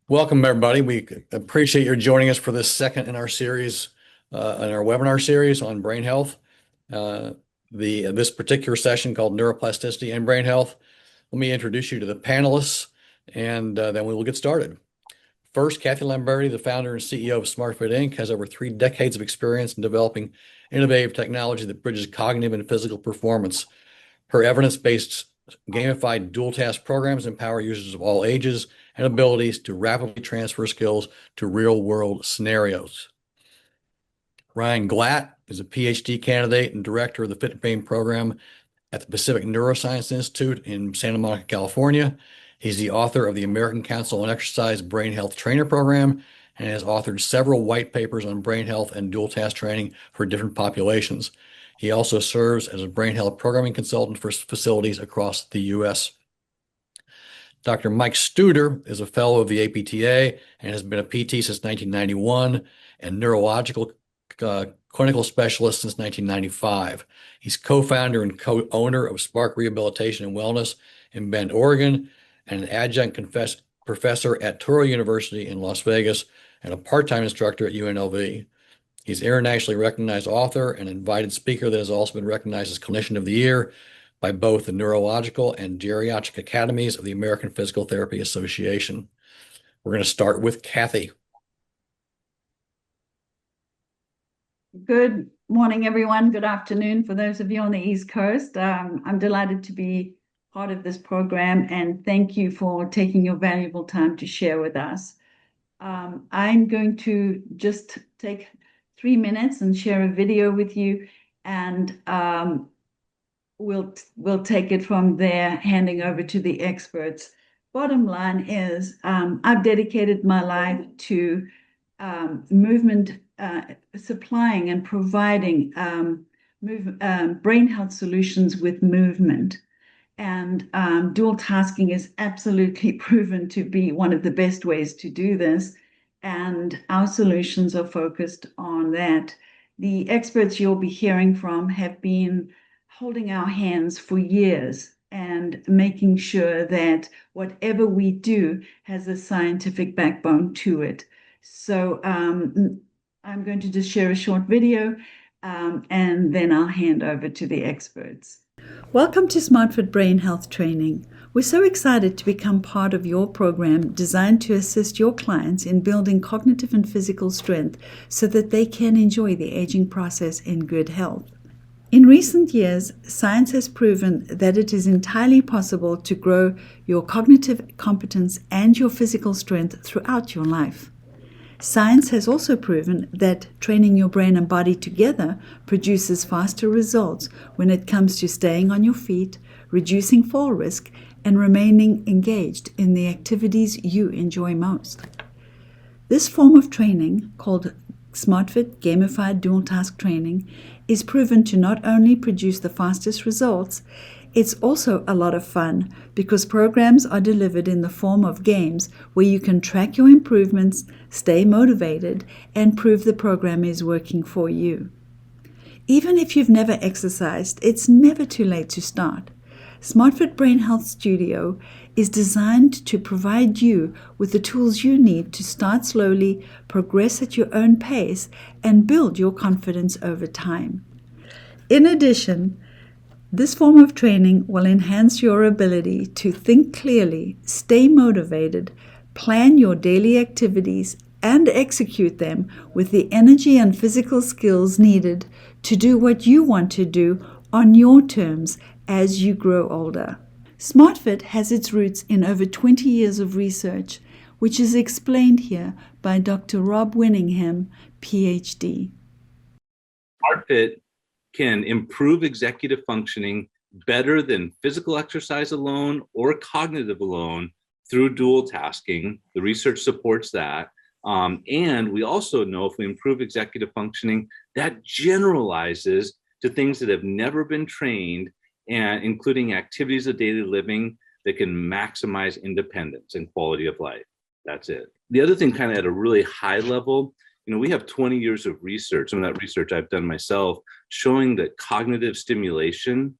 Welcome, everybody. We appreciate your joining us for this second in our series, in our webinar series on brain health. Uh, this particular session called Neuroplasticity and Brain Health. Let me introduce you to the panelists, and then we will get started. First, Kathy Lamberti, the founder and CEO of SMARTfit Inc., has over 3 decades of experience in developing innovative technology that bridges cognitive and physical performance. Her evidence-based gamified dual task programs empower users of all ages and abilities to rapidly transfer skills to real-world scenarios. Ryan Glatt is a PhD candidate and director of the Fit Brain program at the Pacific Neuroscience Institute in Santa Monica, California. He's the author of the American Council on Exercise Brain Health Trainer Program and has authored several white papers on brain health and dual task training for different populations. He also serves as a brain health programming consultant for facilities across the U.S. Dr. Mike Studer is a fellow of the APTA and has been a PT since 1991 and neurological clinical specialist since 1995. He's co-founder and co-owner of Spark Rehabilitation and Wellness in Bend, Oregon, and an adjunct professor at Touro University in Las Vegas and a part-time instructor at UNLV. He's an internationally recognized author and invited speaker that has also been recognized as Clinician of the Year by both the Neurological and Geriatric Academies of the American Physical Therapy Association. We're going to start with Kathy. Good morning, everyone. Good afternoon for those of you on the East Coast. I'm delighted to be part of this program, and thank you for taking your valuable time to share with us. I'm going to just take 3 minutes and share a video with you, and we'll take it from there, handing over to the experts. Bottom line is, I've dedicated my life to movement, supplying and providing brain health solutions with movement. And dual tasking is absolutely proven to be one of the best ways to do this. And our solutions are focused on that. The experts you'll be hearing from have been holding our hands for years and making sure that whatever we do has a scientific backbone to it. So I'm going to just share a short video and then I'll hand over to the experts. Welcome to SmartFit Brain Health Training. We're so excited to become part of your program designed to assist your clients in building cognitive and physical strength so that they can enjoy the aging process in good health. In recent years, science has proven that it is entirely possible to grow your cognitive competence and your physical strength throughout your life. Science has also proven that training your brain and body together produces faster results when it comes to staying on your feet, reducing fall risk, and remaining engaged in the activities you enjoy most. This form of training, called SmartFit Gamified Dual Task Training, is proven to not only produce the fastest results, it's also a lot of fun because programs are delivered in the form of games where you can track your improvements, stay motivated, and prove the program is working for you. Even if you've never exercised, it's never too late to start. SmartFit Brain Health Studio is designed to provide you with the tools you need to start slowly, progress at your own pace, and build your confidence over time. In addition, this form of training will enhance your ability to think clearly, stay motivated, plan your daily activities, and execute them with the energy and physical skills needed to do what you want to do on your terms as you grow older. SmartFit has its roots in over 20 years of research, which is explained here by Dr. Rob Winningham, PhD. SmartFit can improve executive functioning better than physical exercise alone or cognitive alone through dual tasking. The research supports that. And we also know if we improve executive functioning, that generalizes to things that have never been trained, and including activities of daily living that can maximize independence and quality of life. That's it. The other thing, kind of at a really high level, we have 20 years of research, some of that research I've done myself, showing that cognitive stimulation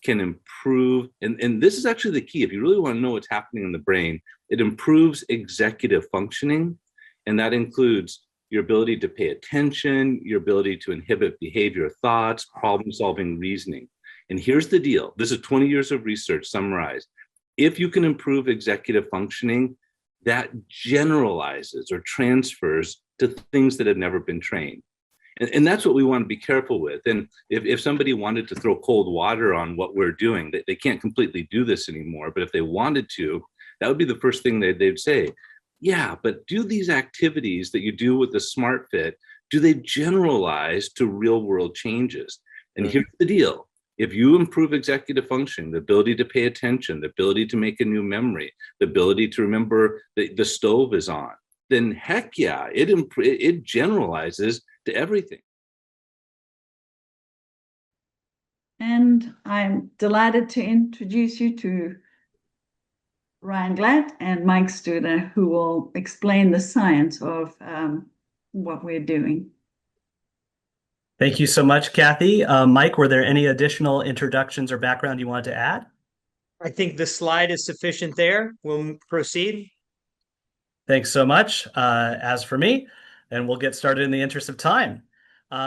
can improve, and this is actually the key. If you really want to know what's happening in the brain, it improves executive functioning, and that includes your ability to pay attention, your ability to inhibit behavior, thoughts, problem-solving, reasoning. And here's the deal. This is 20 years of research summarized. If you can improve executive functioning, that generalizes or transfers to things that have never been trained. And that's what we want to be careful with. And if somebody wanted to throw cold water on what we're doing, they can't completely do this anymore. But if they wanted to, that would be the first thing they'd say. Yeah, but do these activities that you do with the SMARTfit, do they generalize to real world changes? And here's the deal. If you improve executive function, the ability to pay attention, the ability to make a new memory, the ability to remember the stove is on, then heck yeah, it generalizes to everything. And I'm delighted to introduce you to Ryan Glatt and Mike Studer, who will explain the science of what we're doing. Thank you so much, Kathy. Mike, were there any additional introductions or background you wanted to add? I think the slide is sufficient there. We'll proceed. Thanks so much. As for me, and we'll get started in the interest of time.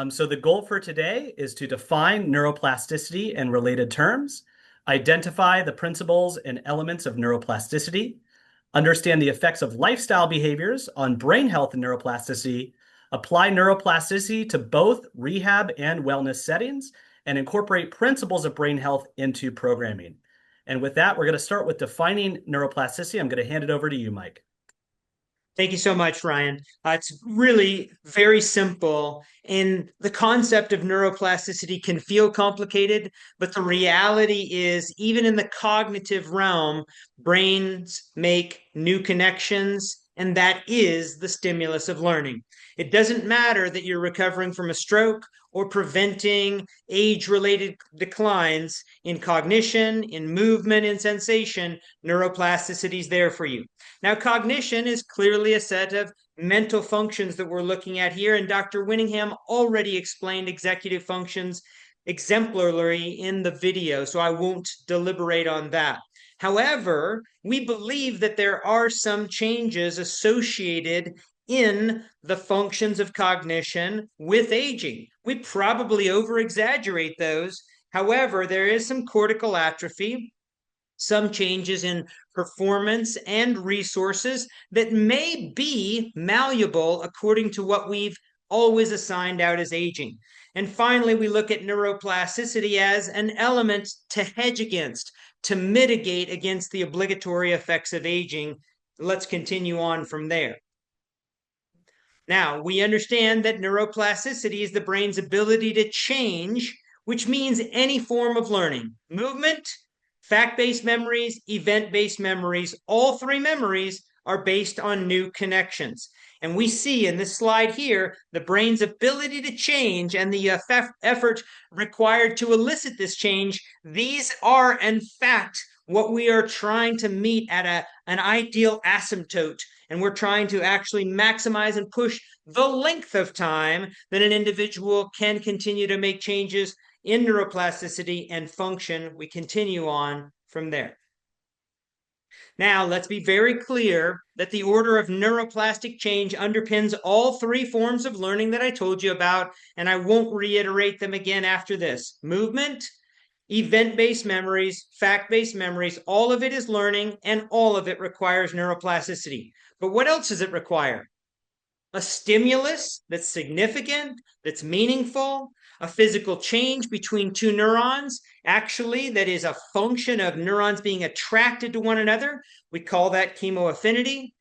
So the goal for today is to define neuroplasticity and related terms, identify the principles and elements of neuroplasticity, understand the effects of lifestyle behaviors on brain health and neuroplasticity, apply neuroplasticity to both rehab and wellness settings, and incorporate principles of brain health into programming. And with that, we're going to start with defining neuroplasticity. I'm going to hand it over to you, Mike. Thank you so much, Ryan. It's really very simple. And the concept of neuroplasticity can feel complicated, but the reality is, even in the cognitive realm, brains make new connections, and that is the stimulus of learning. It doesn't matter that you're recovering from a stroke or preventing age-related declines in cognition, in movement, in sensation. Neuroplasticity is there for you. Now, cognition is clearly a set of mental functions that we're looking at here, and Dr. Winningham already explained executive functions exemplarily in the video, so I won't deliberate on that. However, we believe that there are some changes associated in the functions of cognition with aging. We probably over-exaggerate those. However, there is some cortical atrophy, some changes in performance and resources that may be malleable according to what we've always assigned out as aging. And finally, we look at neuroplasticity as an element to hedge against, to mitigate against the obligatory effects of aging. Let's continue on from there. Now, we understand that neuroplasticity is the brain's ability to change, which means any form of learning, movement, fact-based memories, event-based memories. All three memories are based on new connections. And we see in this slide here, the brain's ability to change and the effort required to elicit this change. These are, in fact, what we are trying to meet at an ideal asymptote. And we're trying to actually maximize and push the length of time that an individual can continue to make changes in neuroplasticity and function. We continue on from there. Now, let's be very clear that the order of neuroplastic change underpins all three forms of learning that I told you about, and I won't reiterate them again after this. Movement, event-based memories, fact-based memories, all of it is learning, and all of it requires neuroplasticity. But what else does it require? A stimulus that's significant, that's meaningful, a physical change between two neurons, actually, that is a function of neurons being attracted to one another. We call that chemoaffinity.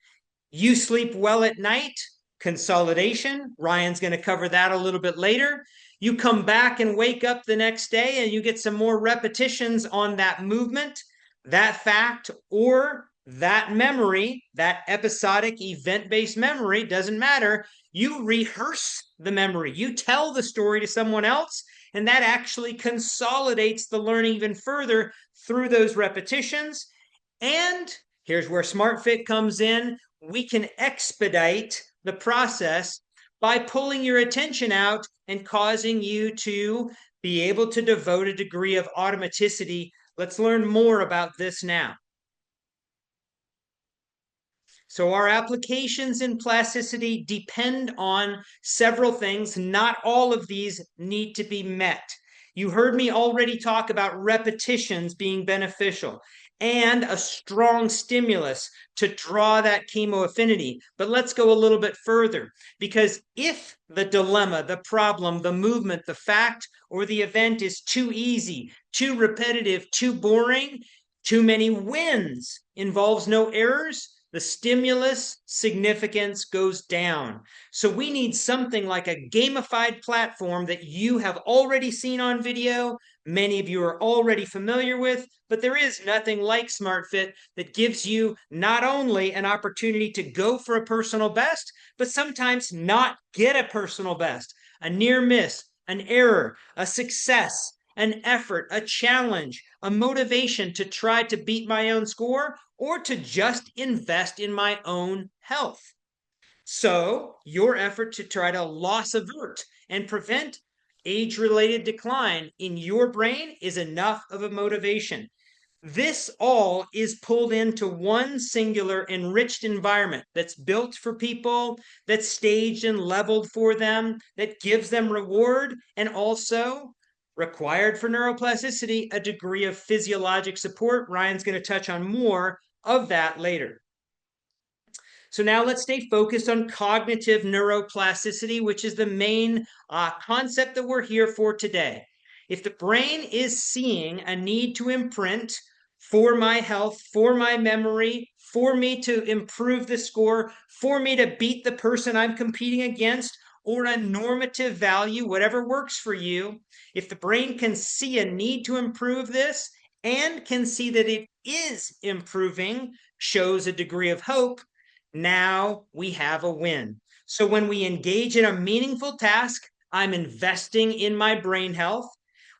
You sleep well at night, consolidation. Ryan's going to cover that a little bit later. You come back and wake up the next day and you get some more repetitions on that movement, that fact, or that memory, that episodic event-based memory, doesn't matter. You rehearse the memory. You tell the story to someone else, and that actually consolidates the learning even further through those repetitions. And here's where SMARTfit comes in. We can expedite the process by pulling your attention out and causing you to be able to devote a degree of automaticity. Let's learn more about this now. So our applications in plasticity depend on several things. Not all of these need to be met. You heard me already talk about repetitions being beneficial and a strong stimulus to draw that chemoaffinity. But let's go a little bit further, because if the dilemma, the problem, the movement, the fact, or the event is too easy, too repetitive, too boring, too many wins, involves no errors, the stimulus significance goes down. So we need something like a gamified platform that you have already seen on video, many of you are already familiar with, but there is nothing like SMARTfit that gives you not only an opportunity to go for a personal best, but sometimes not get a personal best, a near miss, an error, a success, an effort, a challenge, a motivation to try to beat my own score, or to just invest in my own health. So your effort to try to loss avert and prevent age-related decline in your brain is enough of a motivation. This all is pulled into one singular enriched environment that's built for people, that's staged and leveled for them, that gives them reward, and also required for neuroplasticity a degree of physiologic support. Ryan's going to touch on more of that later. So now let's stay focused on cognitive neuroplasticity, which is the main concept that we're here for today. If the brain is seeing a need to imprint for my health, for my memory, for me to improve the score, for me to beat the person I'm competing against, or a normative value, whatever works for you, if the brain can see a need to improve this and can see that it is improving, shows a degree of hope, now we have a win. So when we engage in a meaningful task, I'm investing in my brain health.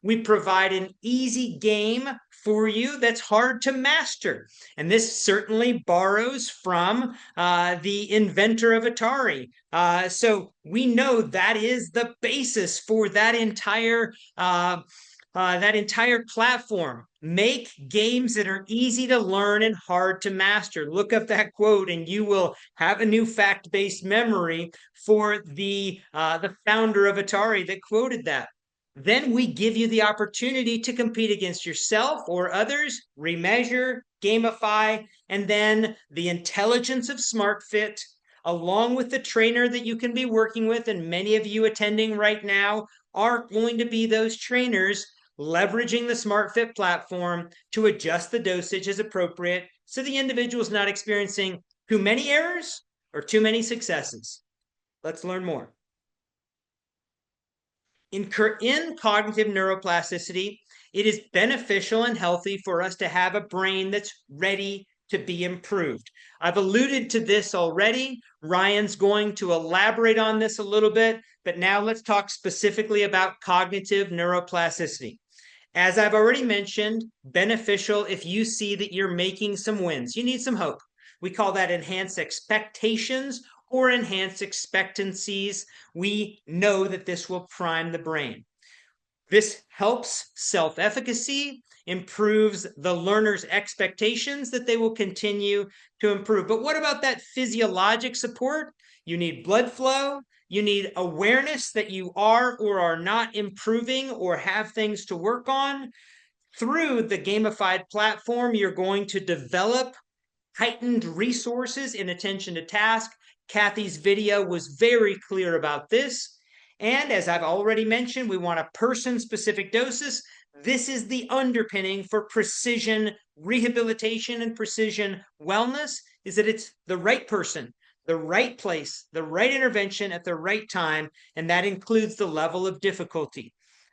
We provide an easy game for you that's hard to master. And this certainly borrows from the inventor of Atari. So we know that is the basis for that entire platform. Make games that are easy to learn and hard to master. Look up that quote and you will have a new fact-based memory for the founder of Atari that quoted that. Then we give you the opportunity to compete against yourself or others, remeasure, gamify, and then the intelligence of SMARTfit, along with the trainer that you can be working with, and many of you attending right now are going to be those trainers, leveraging the SMARTfit platform to adjust the dosage as appropriate so the individual is not experiencing too many errors or too many successes. Let's learn more. In cognitive neuroplasticity, it is beneficial and healthy for us to have a brain that's ready to be improved. I've alluded to this already. Ryan's going to elaborate on this a little bit, but now let's talk specifically about cognitive neuroplasticity. As I've already mentioned, beneficial if you see that you're making some wins. You need some hope. We call that enhanced expectations or enhanced expectancies. We know that this will prime the brain. This helps self-efficacy, improves the learner's expectations that they will continue to improve. But what about that physiologic support? You need blood flow. You need awareness that you are or are not improving or have things to work on. Through the gamified platform, you're going to develop heightened resources in attention to task. Kathy's video was very clear about this. And as I've already mentioned, we want a person-specific doses. This is the underpinning for precision rehabilitation and precision wellness, is that it's the right person, the right place, the right intervention at the right time, and that includes the level of difficulty.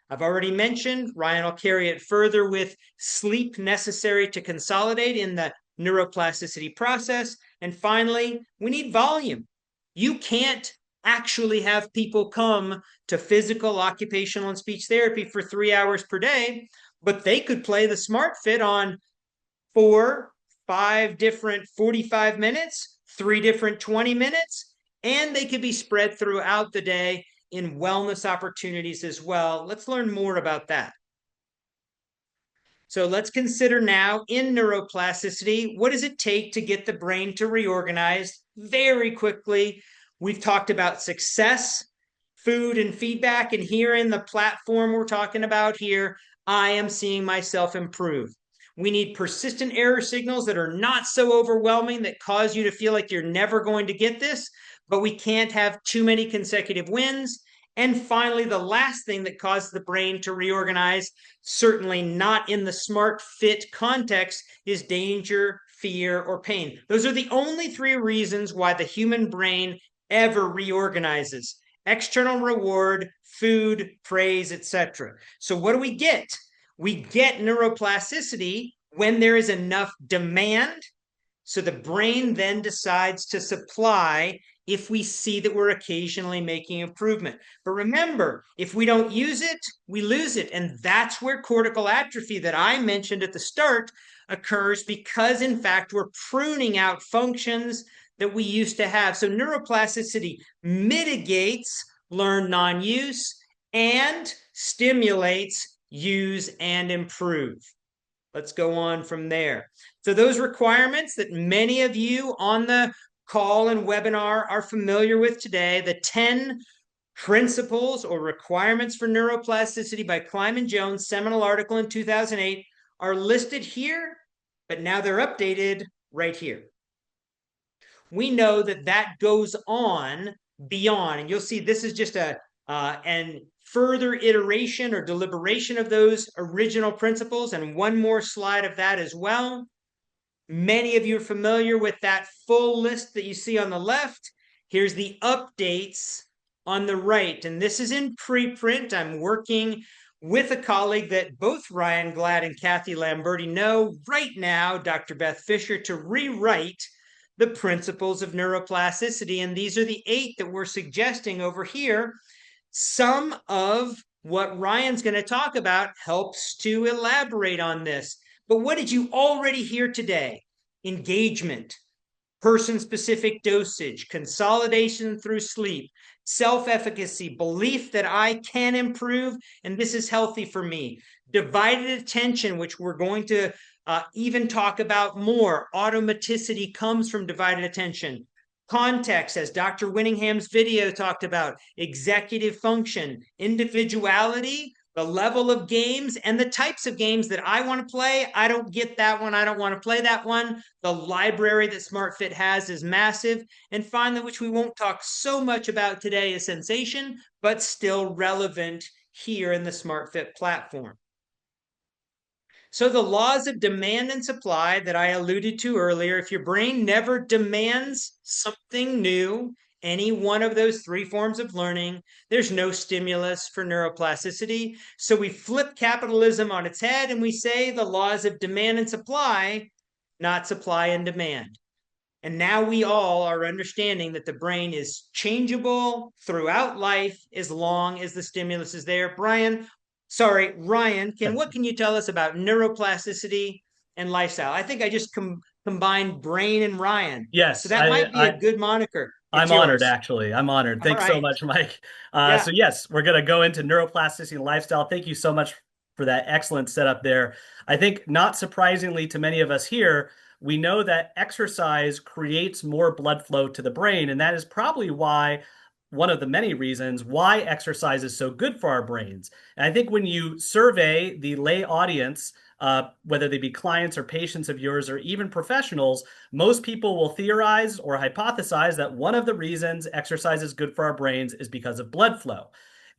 I've already mentioned, Ryan will carry it further with sleep necessary to consolidate in the neuroplasticity process. And finally, we need volume. You can't actually have people come to physical, occupational, and speech therapy for 3 hours per day, but they could play the SMARTfit on 4, 5 different 45 minutes, 3 different 20 minutes, and they could be spread throughout the day in wellness opportunities as well. Let's learn more about that. So let's consider now in neuroplasticity, what does it take to get the brain to reorganize very quickly? We've talked about success, food, and feedback. And here in the platform we're talking about here, I am seeing myself improve. We need persistent error signals that are not so overwhelming that cause you to feel like you're never going to get this, but we can't have too many consecutive wins. And finally, the last thing that causes the brain to reorganize, certainly not in the SMARTfit context, is danger, fear, or pain. Those are the only three reasons why the human brain ever reorganizes: external reward, food, praise, etc. So what do we get? We get neuroplasticity when there is enough demand. So the brain then decides to supply if we see that we're occasionally making improvement. But remember, if we don't use it, we lose it. And that's where cortical atrophy that I mentioned at the start occurs, because in fact, we're pruning out functions that we used to have. So neuroplasticity mitigates learned non-use and stimulates use and improve. Let's go on from there. So those requirements that many of you on the call and webinar are familiar with today, the 10 principles or requirements for neuroplasticity by Kleiman Jones, seminal article in 2008, are listed here, but now they're updated right here. We know that that goes on beyond, and you'll see this is just an further iteration or deliberation of those original principles, and one more slide of that as well. Many of you are familiar with that full list that you see on the left. Here's the updates on the right, and this is in preprint. I'm working with a colleague that both Ryan Glad and Kathy Lamberti know right now, Dr. Beth Fisher, to rewrite the principles of neuroplasticity, and these are the 8 that we're suggesting over here. Some of what Ryan's going to talk about helps to elaborate on this. But what did you already hear today? Engagement, person-specific dosage, consolidation through sleep, self-efficacy, belief that I can improve, and this is healthy for me. Divided attention, which we're going to even talk about more. Automaticity comes from divided attention. Context, as Dr. Winningham's video talked about, executive function, individuality, the level of games, and the types of games that I want to play. I don't get that one. I don't want to play that one. The library that SmartFit has is massive. And finally, which we won't talk so much about today, is sensation, but still relevant here in the SmartFit platform. So the laws of demand and supply that I alluded to earlier, if your brain never demands something new, any one of those 3 forms of learning, there's no stimulus for neuroplasticity. So we flip capitalism on its head and we say the laws of demand and supply, not supply and demand. And now we all are understanding that the brain is changeable throughout life as long as the stimulus is there. Ryan, what can you tell us about neuroplasticity and lifestyle? I think I just combined Brain and Ryan. Yes. So that might be a good moniker. I'm honored, actually. I'm honored. Thanks so much, Mike. So yes, we're going to go into neuroplasticity and lifestyle. Thank you so much for that excellent setup there. I think, not surprisingly to many of us here, we know that exercise creates more blood flow to the brain, and that is probably why one of the many reasons why exercise is so good for our brains. And I think when you survey the lay audience, whether they be clients or patients of yours or even professionals, most people will theorize or hypothesize that one of the reasons exercise is good for our brains is because of blood flow.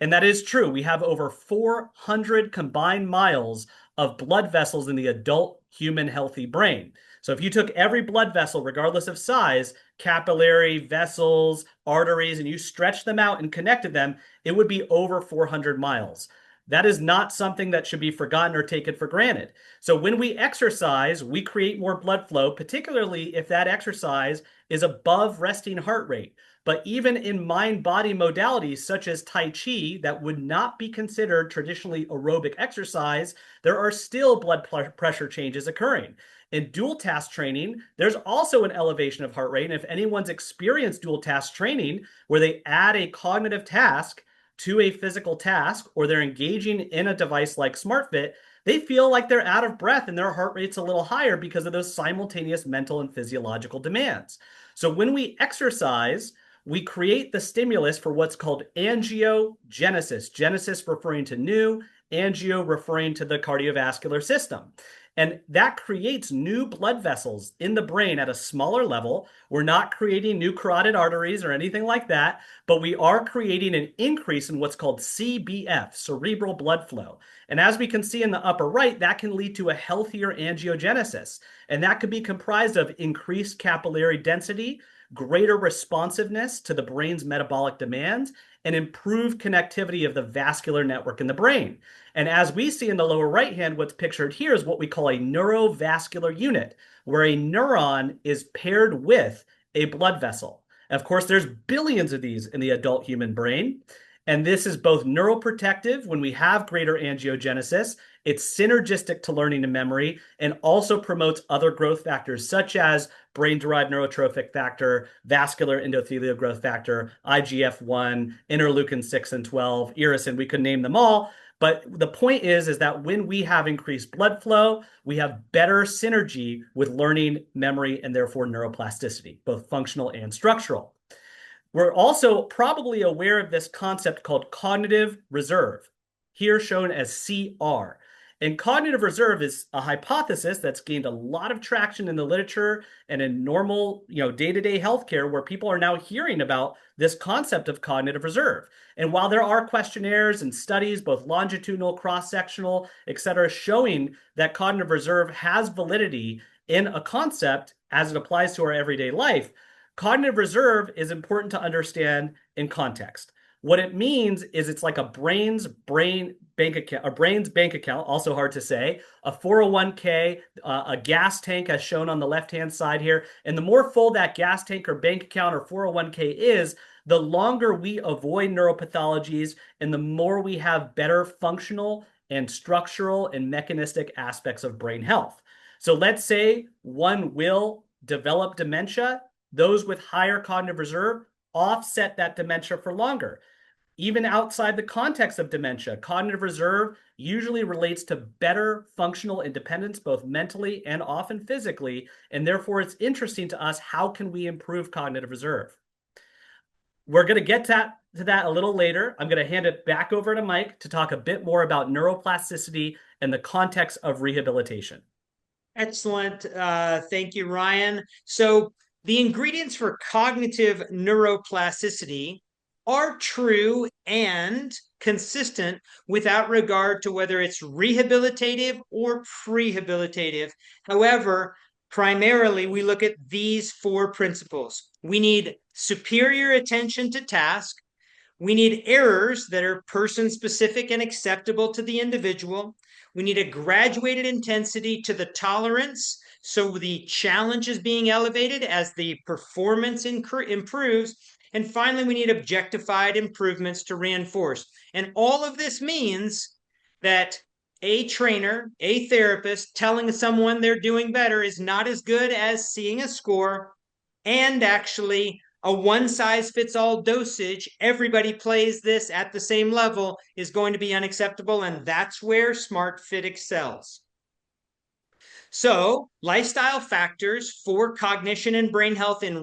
And that is true. We have over 400 combined miles of blood vessels in the adult human healthy brain. So if you took every blood vessel, regardless of size, capillary, vessels, arteries, and you stretched them out and connected them, it would be over 400 miles. That is not something that should be forgotten or taken for granted. So when we exercise, we create more blood flow, particularly if that exercise is above resting heart rate. But even in mind-body modalities such as Tai Chi that would not be considered traditionally aerobic exercise, there are still blood pressure changes occurring. In dual task training, there's also an elevation of heart rate. And if anyone's experienced dual task training where they add a cognitive task to a physical task, or they're engaging in a device like SMARTfit, they feel like they're out of breath and their heart rate's a little higher because of those simultaneous mental and physiological demands. So when we exercise, we create the stimulus for what's called angiogenesis. Genesis referring to new, angio referring to the cardiovascular system. And that creates new blood vessels in the brain at a smaller level. We're not creating new carotid arteries or anything like that, but we are creating an increase in what's called CBF, cerebral blood flow. And as we can see in the upper right, that can lead to a healthier angiogenesis. And that could be comprised of increased capillary density, greater responsiveness to the brain's metabolic demands, and improved connectivity of the vascular network in the brain. And as we see in the lower right hand, what's pictured here is what we call a neurovascular unit, where a neuron is paired with a blood vessel. Of course, there's billions of these in the adult human brain. And this is both neuroprotective when we have greater angiogenesis. It's synergistic to learning and memory, and also promotes other growth factors such as brain-derived neurotrophic factor, vascular endothelial growth factor, IGF-1, interleukin 6 and 12, irisin. We could name them all. But the point is that when we have increased blood flow, we have better synergy with learning, memory, and therefore neuroplasticity, both functional and structural. We're also probably aware of this concept called cognitive reserve, here shown as CR. And cognitive reserve is a hypothesis that's gained a lot of traction in the literature and in normal, day-to-day healthcare, where people are now hearing about this concept of cognitive reserve. And while there are questionnaires and studies, both longitudinal, cross-sectional, et cetera, showing that cognitive reserve has validity in a concept as it applies to our everyday life, cognitive reserve is important to understand in context. What it means is it's like a brain's bank account, also hard to say, a 401k, a gas tank as shown on the left-hand side here. And the more full that gas tank or bank account or 401k is, the longer we avoid neuropathologies and the more we have better functional and structural and mechanistic aspects of brain health. So let's say one will develop dementia. Those with higher cognitive reserve offset that dementia for longer. Even outside the context of dementia, cognitive reserve usually relates to better functional independence, both mentally and often physically, and therefore it's interesting to us, how can we improve cognitive reserve? We're going to get to that a little later. I'm going to hand it back over to Mike to talk a bit more about neuroplasticity and the context of rehabilitation. Excellent. Thank you, Ryan. So the ingredients for cognitive neuroplasticity are true and consistent without regard to whether it's rehabilitative or prehabilitative. However, primarily we look at these 4 principles. We need superior attention to task. We need errors that are person-specific and acceptable to the individual. We need a graduated intensity to the tolerance, so the challenge is being elevated as the performance improves. And finally, we need objectified improvements to reinforce. And all of this means that a trainer, a therapist telling someone they're doing better is not as good as seeing a score, and actually a one-size-fits-all dosage, everybody plays this at the same level, is going to be unacceptable, and that's where SMARTfit excels. So, lifestyle factors for cognition and brain health in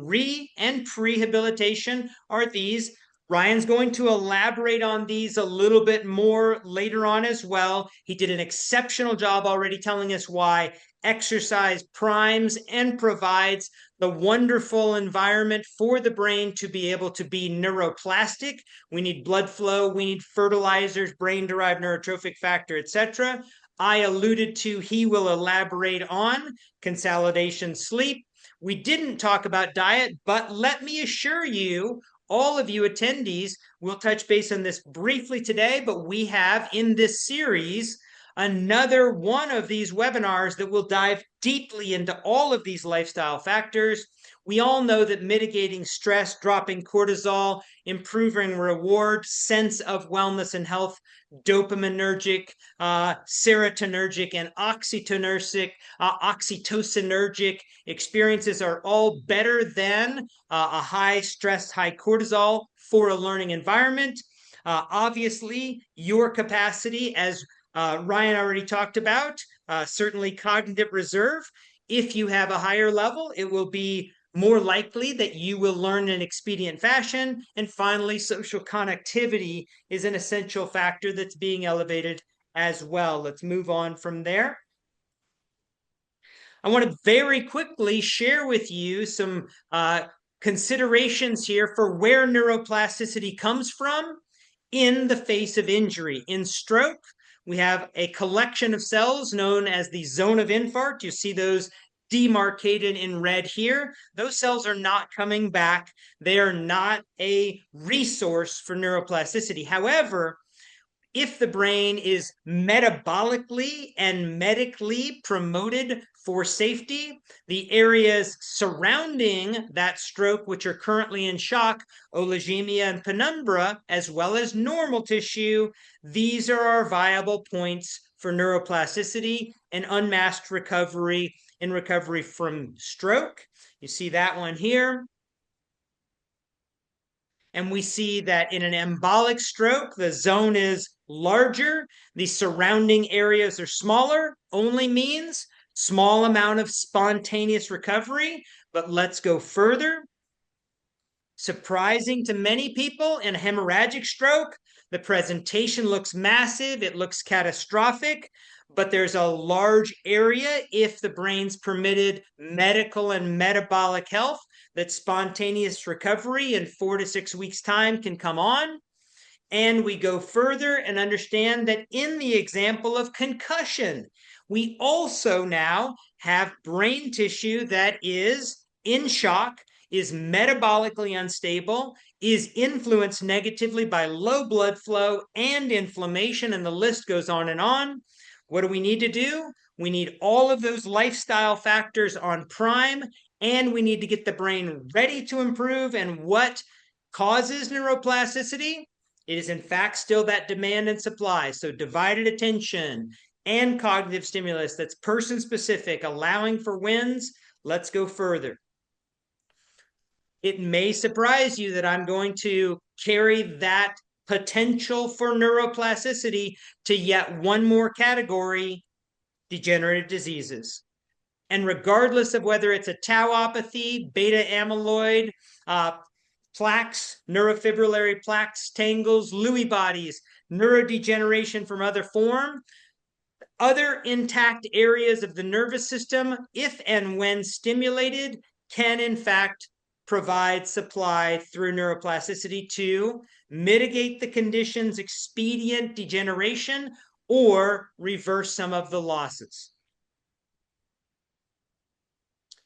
and prehabilitation are these. Ryan's going to elaborate on these a little bit more later on as well. He did an exceptional job already telling us why exercise primes and provides the wonderful environment for the brain to be able to be neuroplastic. We need blood flow, we need fertilizers, brain-derived neurotrophic factor, etc. I alluded to, he will elaborate on consolidation sleep. We didn't talk about diet, but let me assure you, all of you attendees, we'll touch base on this briefly today, but we have in this series another one of these webinars that will dive deeply into all of these lifestyle factors. We all know that mitigating stress, dropping cortisol, improving reward, sense of wellness and health, dopaminergic, serotonergic, and oxytocinergic experiences are all better than a high stress, high cortisol for a learning environment. Obviously, your capacity, as Ryan already talked about, certainly cognitive reserve. If you have a higher level, it will be more likely that you will learn in an expedient fashion. And finally, social connectivity is an essential factor that's being elevated as well. Let's move on from there. I want to very quickly share with you some considerations here for where neuroplasticity comes from in the face of injury. In stroke, we have a collection of cells known as the zone of infarct. You see those demarcated in red here. Those cells are not coming back. They are not a resource for neuroplasticity. However, if the brain is metabolically and medically promoted for safety, the areas surrounding that stroke, which are currently in shock, oligemia and penumbra, as well as normal tissue, these are our viable points for neuroplasticity and unmasked recovery in recovery from stroke. You see that one here. And we see that in an embolic stroke, the zone is larger, the surrounding areas are smaller, only means small amount of spontaneous recovery. But let's go further. Surprising to many people, in a hemorrhagic stroke, the presentation looks massive, it looks catastrophic, but there's a large area, if the brain's permitted medical and metabolic health, that spontaneous recovery in 4 to 6 weeks' time can come on. And we go further and understand that in the example of concussion, we also now have brain tissue that is in shock, is metabolically unstable, is influenced negatively by low blood flow and inflammation, and the list goes on and on. What do we need to do? We need all of those lifestyle factors on prime, and we need to get the brain ready to improve. And what causes neuroplasticity? It is in fact still that demand and supply. So divided attention and cognitive stimulus that's person specific, allowing for wins. Let's go further. It may surprise you that I'm going to carry that potential for neuroplasticity to yet one more category, degenerative diseases. And regardless of whether it's a tauopathy, beta amyloid, plaques, neurofibrillary plaques, tangles, Lewy bodies, neurodegeneration from other form, other intact areas of the nervous system, if and when stimulated, can in fact provide supply through neuroplasticity to mitigate the condition's expedient degeneration or reverse some of the losses.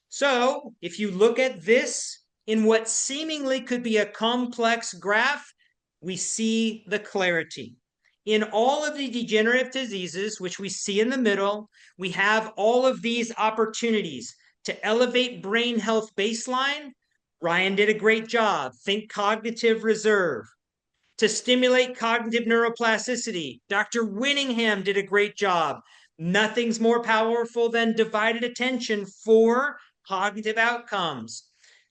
So if you look at this in what seemingly could be a complex graph, we see the clarity. In all of the degenerative diseases, which we see in the middle, we have all of these opportunities to elevate brain health baseline. Ryan did a great job. Think cognitive reserve. To stimulate cognitive neuroplasticity, Dr. Winningham did a great job. Nothing's more powerful than divided attention for cognitive outcomes.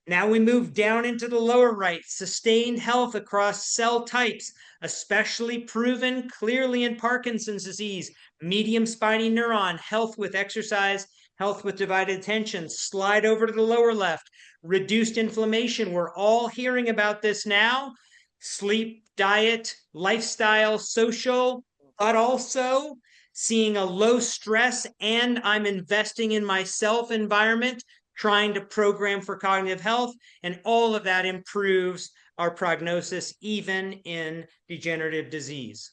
Now we move down into the lower right, sustained health across cell types, especially proven clearly in Parkinson's disease, medium spiny neuron, health with exercise, health with divided attention. Slide over to the lower left, reduced inflammation. We're all hearing about this now. Sleep, diet, lifestyle, social, but also seeing a low stress and I'm investing in myself environment, trying to program for cognitive health, and all of that improves our prognosis, even in degenerative disease.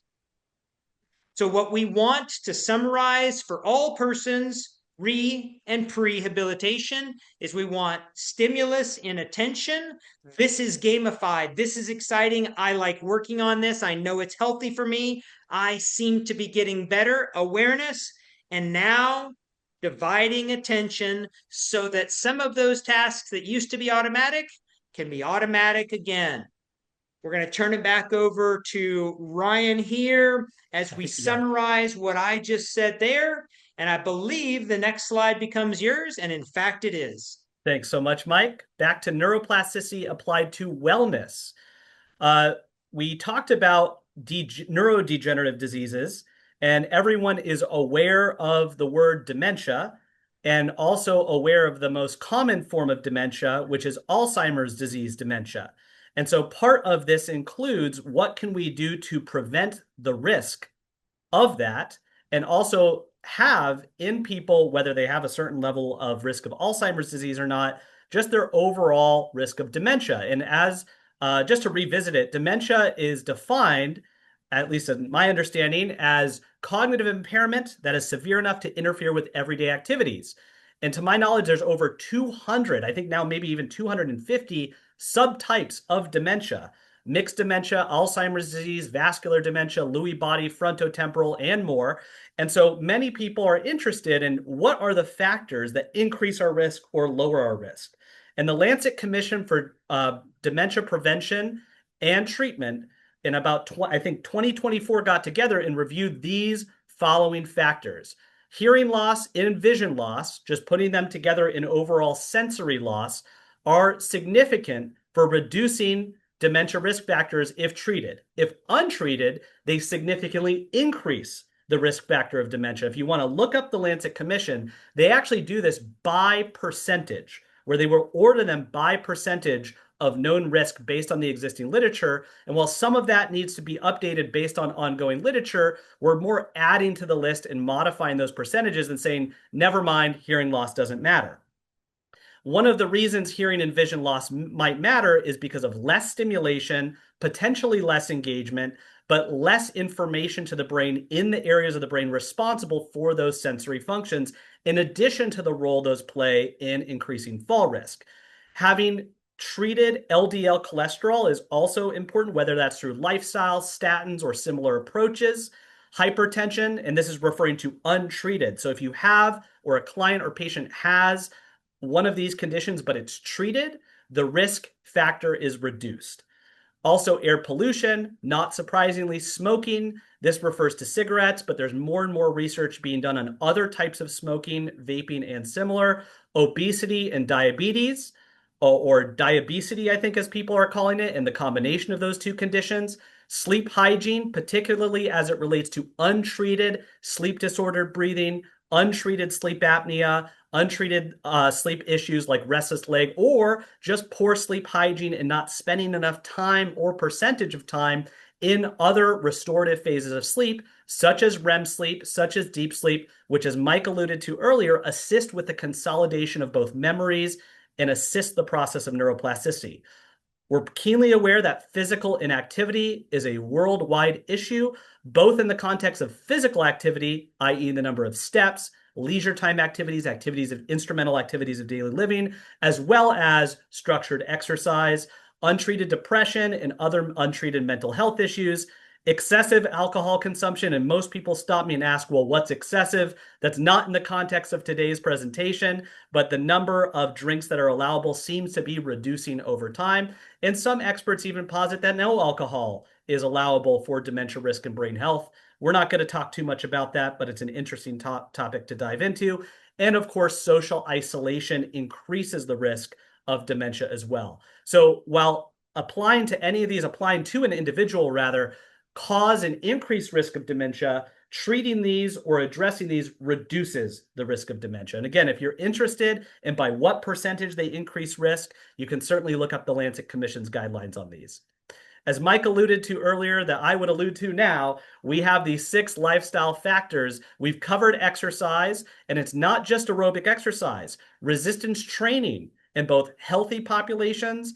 So what we want to summarize for all persons, re and prehabilitation, is we want stimulus in attention. This is gamified. This is exciting. I like working on this. I know it's healthy for me. I seem to be getting better. Awareness. And now dividing attention so that some of those tasks that used to be automatic can be automatic again. We're going to turn it back over to Ryan here as we summarize what I just said there. And I believe the next slide becomes yours. And in fact, it is. Thanks so much, Mike. Back to neuroplasticity applied to wellness. We talked about neurodegenerative diseases, and everyone is aware of the word dementia and also aware of the most common form of dementia, which is Alzheimer's disease dementia. And so part of this includes what can we do to prevent the risk of that, and also have in people, whether they have a certain level of risk of Alzheimer's disease or not, just their overall risk of dementia. And as just to revisit it, dementia is defined, at least in my understanding, as cognitive impairment that is severe enough to interfere with everyday activities. And to my knowledge, there's over 200, I think now maybe even 250 subtypes of dementia: mixed dementia, Alzheimer's disease, vascular dementia, Lewy body, frontotemporal, and more. And so many people are interested in what are the factors that increase our risk or lower our risk. And the Lancet Commission for Dementia Prevention and Treatment in about, I think 2024 got together and reviewed these following factors: hearing loss and vision loss, just putting them together in overall sensory loss, are significant for reducing dementia risk factors if treated. If untreated, they significantly increase the risk factor of dementia. If you want to look up the Lancet Commission, they actually do this by percentage, where they will order them by percentage of known risk based on the existing literature. And while some of that needs to be updated based on ongoing literature, we're more adding to the list and modifying those percentages and saying, never mind, hearing loss doesn't matter. One of the reasons hearing and vision loss might matter is because of less stimulation, potentially less engagement, but less information to the brain in the areas of the brain responsible for those sensory functions, in addition to the role those play in increasing fall risk. Having treated LDL cholesterol is also important, whether that's through lifestyle, statins, or similar approaches. Hypertension, and this is referring to untreated. So if you have, or a client or patient has, one of these conditions, but it's treated, the risk factor is reduced. Also, air pollution, not surprisingly, smoking. This refers to cigarettes, but there's more and more research being done on other types of smoking, vaping, and similar. Obesity and diabetes, or diabesity, I think as people are calling it, and the combination of those two conditions. Sleep hygiene, particularly as it relates to untreated sleep disordered breathing, untreated sleep apnea, untreated sleep issues like restless leg, or just poor sleep hygiene and not spending enough time or percentage of time in other restorative phases of sleep, such as REM sleep, such as deep sleep, which, as Mike alluded to earlier, assist with the consolidation of both memories and assist the process of neuroplasticity. We're keenly aware that physical inactivity is a worldwide issue, both in the context of physical activity, i.e. the number of steps, leisure time activities, instrumental activities of daily living, as well as structured exercise, untreated depression and other untreated mental health issues, excessive alcohol consumption. And most people stop me and ask, well, what's excessive? That's not in the context of today's presentation, but the number of drinks that are allowable seems to be reducing over time. And some experts even posit that no alcohol is allowable for dementia risk and brain health. We're not going to talk too much about that, but it's an interesting topic to dive into. And of course, social isolation increases the risk of dementia as well. So while applying to any of these, applying to an individual rather, cause an increased risk of dementia, treating these or addressing these reduces the risk of dementia. And again, if you're interested in by what percentage they increase risk, you can certainly look up the Lancet Commission's guidelines on these. As Mike alluded to earlier, that I would allude to now, we have these 6 lifestyle factors. We've covered exercise, and it's not just aerobic exercise. Resistance training in both healthy populations,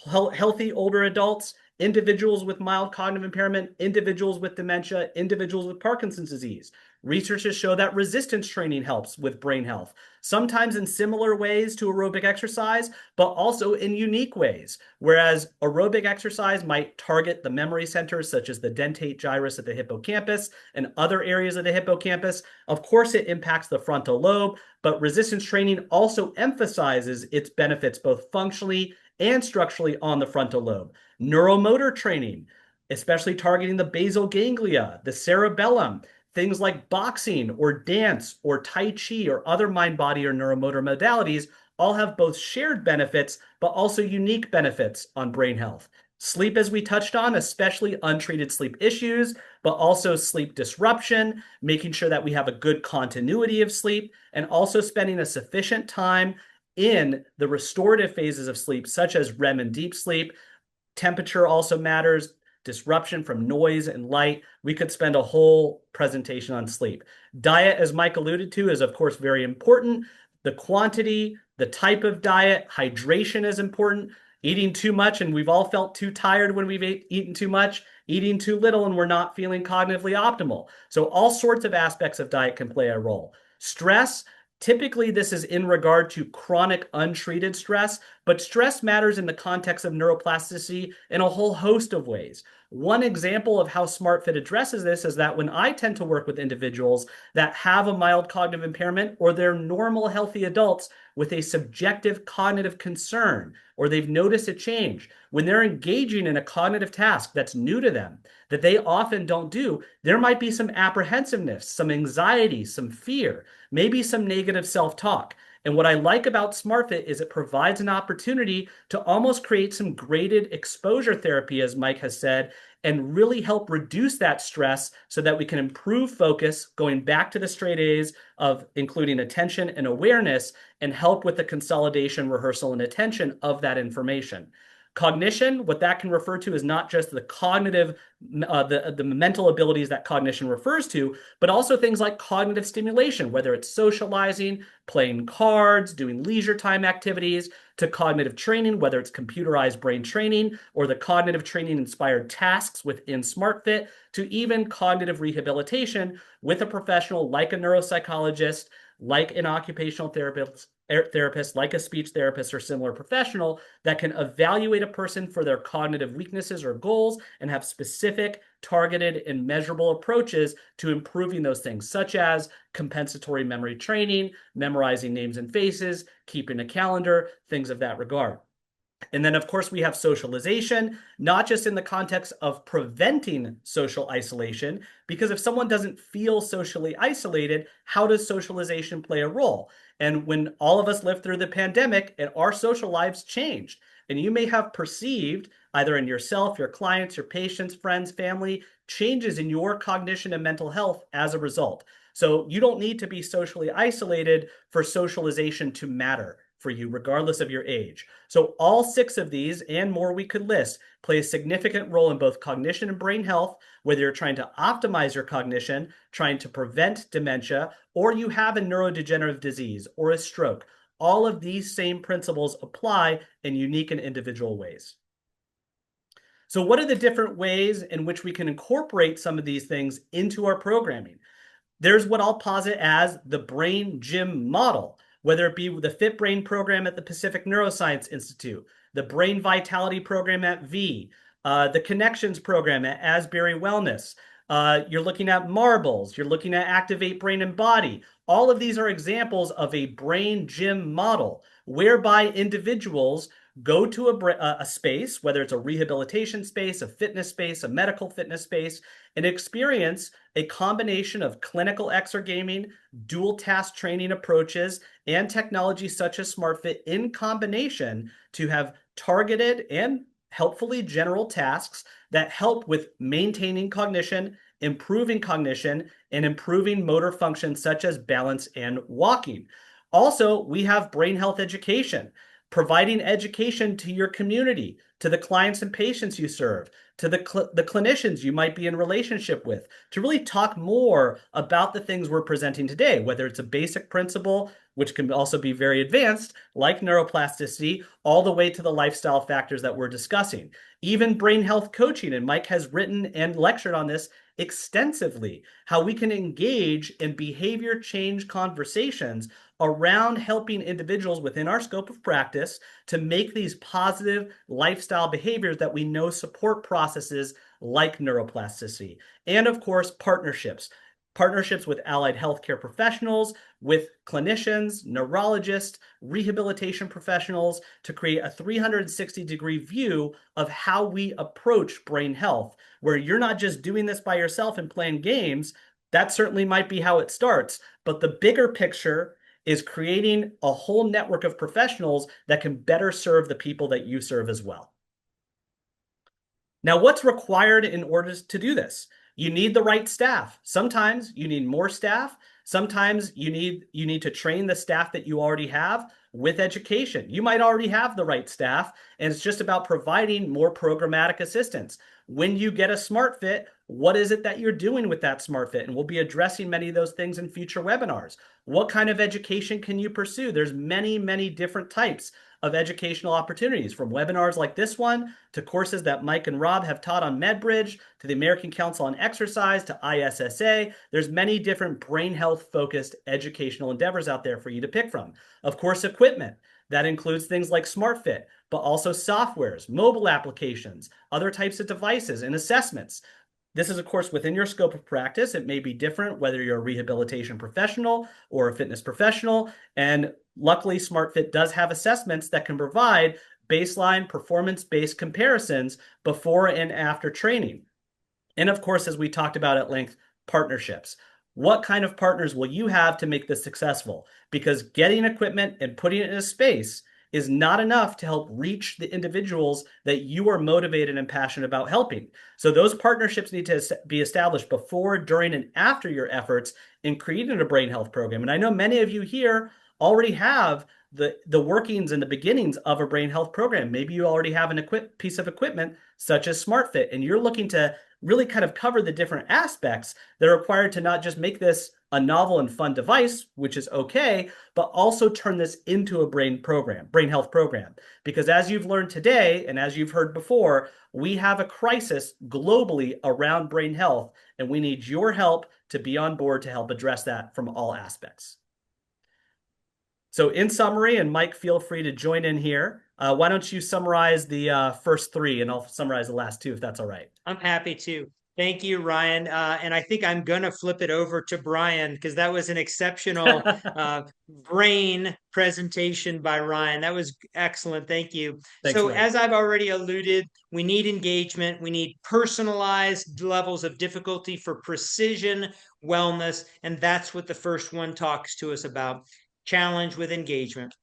healthy older adults, individuals with mild cognitive impairment, individuals with dementia, individuals with Parkinson's disease. Researchers show that resistance training helps with brain health, sometimes in similar ways to aerobic exercise, but also in unique ways. Whereas aerobic exercise might target the memory centers, such as the dentate gyrus at the hippocampus and other areas of the hippocampus, of course it impacts the frontal lobe, but resistance training also emphasizes its benefits both functionally and structurally on the frontal lobe. Neuromotor training, especially targeting the basal ganglia, the cerebellum, things like boxing or dance or Tai Chi or other mind-body or neuromotor modalities all have both shared benefits, but also unique benefits on brain health. Sleep, as we touched on, especially untreated sleep issues, but also sleep disruption, making sure that we have a good continuity of sleep, and also spending a sufficient time in the restorative phases of sleep, such as REM and deep sleep. Temperature also matters, disruption from noise and light. We could spend a whole presentation on sleep. Diet, as Mike alluded to, is of course very important. The quantity, the type of diet, hydration is important. Eating too much, and we've all felt too tired when we've eaten too much, eating too little, and we're not feeling cognitively optimal. So all sorts of aspects of diet can play a role. Stress, typically this is in regard to chronic untreated stress, but stress matters in the context of neuroplasticity in a whole host of ways. One example of how SmartFit addresses this is that when I tend to work with individuals that have a mild cognitive impairment, or they're normal, healthy adults with a subjective cognitive concern, or they've noticed a change, when they're engaging in a cognitive task that's new to them, that they often don't do, there might be some apprehensiveness, some anxiety, some fear, maybe some negative self-talk. And what I like about SmartFit is it provides an opportunity to almost create some graded exposure therapy, as Mike has said, and really help reduce that stress so that we can improve focus, going back to the straight A's of including attention and awareness, and help with the consolidation, rehearsal, and attention of that information. Cognition, what that can refer to is not just the cognitive, the mental abilities that cognition refers to, but also things like cognitive stimulation, whether it's socializing, playing cards, doing leisure time activities, to cognitive training, whether it's computerized brain training or the cognitive training inspired tasks within SmartFit, to even cognitive rehabilitation with a professional like a neuropsychologist, like an occupational therapist, like a speech therapist or similar professional that can evaluate a person for their cognitive weaknesses or goals and have specific, targeted, and measurable approaches to improving those things, such as compensatory memory training, memorizing names and faces, keeping a calendar, things of that regard. And then, of course, we have socialization, not just in the context of preventing social isolation, because if someone doesn't feel socially isolated, how does socialization play a role? And when all of us lived through the pandemic and our social lives changed, and you may have perceived, either in yourself, your clients, your patients, friends, family, changes in your cognition and mental health as a result. So you don't need to be socially isolated for socialization to matter for you, regardless of your age. So all 6 of these and more we could list play a significant role in both cognition and brain health, whether you're trying to optimize your cognition, trying to prevent dementia, or you have a neurodegenerative disease or a stroke. All of these same principles apply in unique and individual ways. So what are the different ways in which we can incorporate some of these things into our programming? There's what I'll posit as the brain gym model, whether it be the Fit Brain program at the Pacific Neuroscience Institute, the Brain Vitality program at V, the Connections program at Asbury Wellness. You're looking at Marbles, you're looking at Activate Brain and Body. All of these are examples of a brain gym model whereby individuals go to a space, whether it's a rehabilitation space, a fitness space, a medical fitness space, and experience a combination of clinical exergaming, dual task training approaches, and technology such as SmartFit in combination to have targeted and helpfully general tasks that help with maintaining cognition, improving cognition, and improving motor function such as balance and walking. Also, we have brain health education, providing education to your community, to the clients and patients you serve, to the clinicians you might be in relationship with, to really talk more about the things we're presenting today, whether it's a basic principle, which can also be very advanced, like neuroplasticity, all the way to the lifestyle factors that we're discussing. Even brain health coaching, and Mike has written and lectured on this extensively, how we can engage in behavior change conversations around helping individuals within our scope of practice to make these positive lifestyle behaviors that we know support processes like neuroplasticity. And of course, partnerships with allied healthcare professionals, with clinicians, neurologists, rehabilitation professionals to create a 360-degree view of how we approach brain health, where you're not just doing this by yourself and playing games. That certainly might be how it starts, but the bigger picture is creating a whole network of professionals that can better serve the people that you serve as well. Now, what's required in order to do this? You need the right staff. Sometimes you need more staff. Sometimes you need to train the staff that you already have with education. You might already have the right staff, and it's just about providing more programmatic assistance. When you get a SMARTfit, what is it that you're doing with that SMARTfit? And we'll be addressing many of those things in future webinars. What kind of education can you pursue? There's many, many different types of educational opportunities, from webinars like this one to courses that Mike and Rob have taught on MedBridge, to the American Council on Exercise, to ISSA. There's many different brain health focused educational endeavors out there for you to pick from. Of course, equipment. That includes things like SmartFit, but also softwares, mobile applications, other types of devices, and assessments. This is, of course, within your scope of practice. It may be different whether you're a rehabilitation professional or a fitness professional. And luckily, SmartFit does have assessments that can provide baseline performance-based comparisons before and after training. And of course, as we talked about at length, partnerships. What kind of partners will you have to make this successful? Because getting equipment and putting it in a space is not enough to help reach the individuals that you are motivated and passionate about helping. So those partnerships need to be established before, during, and after your efforts in creating a brain health program. And I know many of you here already have the workings and the beginnings of a brain health program. Maybe you already have an piece of equipment such as SmartFit, and you're looking to really kind of cover the different aspects that are required to not just make this a novel and fun device, which is okay, but also turn this into a brain health program. Because as you've learned today, and as you've heard before, we have a crisis globally around brain health, and we need your help to be on board to help address that from all aspects. So in summary, and Mike, feel free to join in here. Why don't you summarize the first three, and I'll summarize the last two, if that's all right. I'm happy to. Thank you, Ryan. And I think I'm going to flip it over to Brian, because that was an exceptional brain presentation by Ryan. That was excellent. Thank you. Thanks, So Mike. as I've already alluded, we need engagement. We need personalized levels of difficulty for precision wellness. And that's what the first one talks to us about. Challenge with engagement.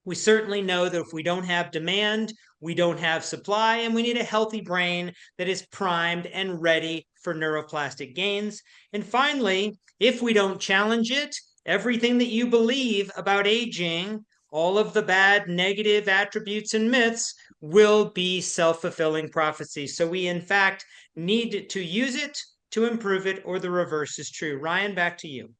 We certainly know that if we don't have demand, we don't have supply, and we need a healthy brain that is primed and ready for neuroplastic gains. And finally, if we don't challenge it, everything that you believe about aging, all of the bad negative attributes and myths, will be self-fulfilling prophecies. So we, in fact, need to use it to improve it, or the reverse is true. Ryan, back to you.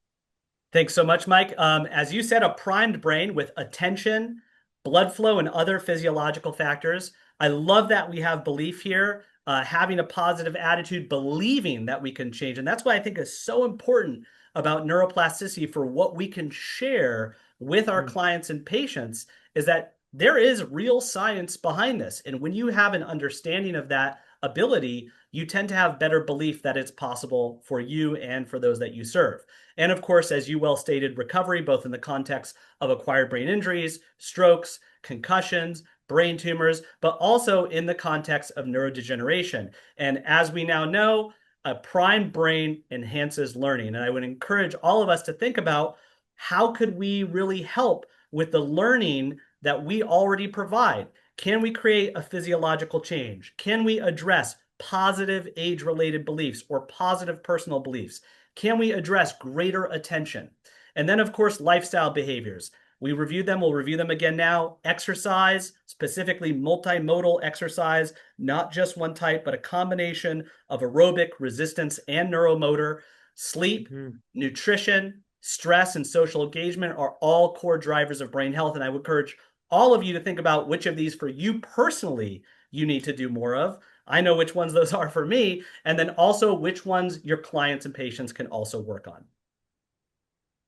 Thanks so much, Mike. As you said, a primed brain with attention, blood flow, and other physiological factors. I love that we have belief here, having a positive attitude, believing that we can change. And that's why I think is so important about neuroplasticity for what we can share with our clients and patients, is that there is real science behind this. And when you have an understanding of that ability, you tend to have better belief that it's possible for you and for those that you serve. And of course, as you well stated, recovery, both in the context of acquired brain injuries, strokes, concussions, brain tumors, but also in the context of neurodegeneration. And as we now know, a primed brain enhances learning. And I would encourage all of us to think about, how could we really help with the learning that we already provide? Can we create a physiological change? Can we address positive age-related beliefs or positive personal beliefs? Can we address greater attention? And then, of course, lifestyle behaviors. We reviewed them. We'll review them again now. Exercise, specifically multimodal exercise, not just one type, but a combination of aerobic, resistance, and neuromotor. Sleep, nutrition, stress, and social engagement are all core drivers of brain health. And I would encourage all of you to think about which of these for you personally you need to do more of. I know which ones those are for me, and then also which ones your clients and patients can also work on.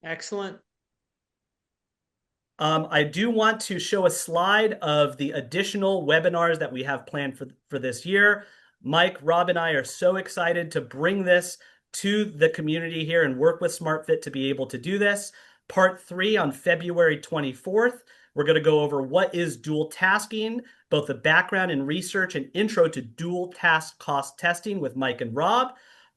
Excellent. I do want to show a slide of the additional webinars that we have planned for this year. Mike, Rob, and I are so excited to bring this to the community here and work with SmartFit to be able to do this. Part 3 on February 24th. We're going to go over what is dual tasking, both the background and research and intro to dual task cost testing with Mike and Rob.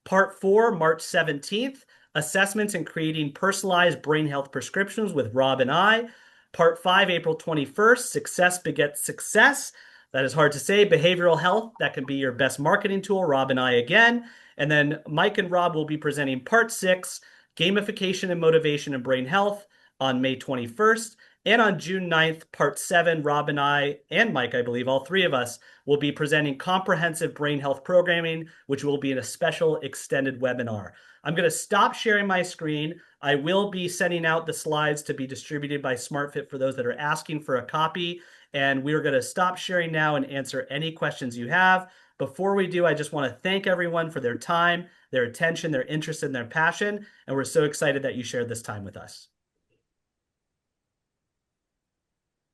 Part 4, March 17th, assessments and creating personalized brain health prescriptions with Rob and I. Part 5, April 21st, success begets success. That is hard to say. Behavioral health, that can be your best marketing tool. Rob and I again. And then Mike and Rob will be presenting part 6, gamification and motivation and brain health, on May 21st. And on June 9th, part 7, Rob and I and Mike, I believe, all three of us, will be presenting comprehensive brain health programming, which will be in a special extended webinar. I'm going to stop sharing my screen. I will be sending out the slides to be distributed by SmartFit for those that are asking for a copy. And we're going to stop sharing now and answer any questions you have. Before we do, I just want to thank everyone for their time, their attention, their interest, and their passion. And we're so excited that you shared this time with us.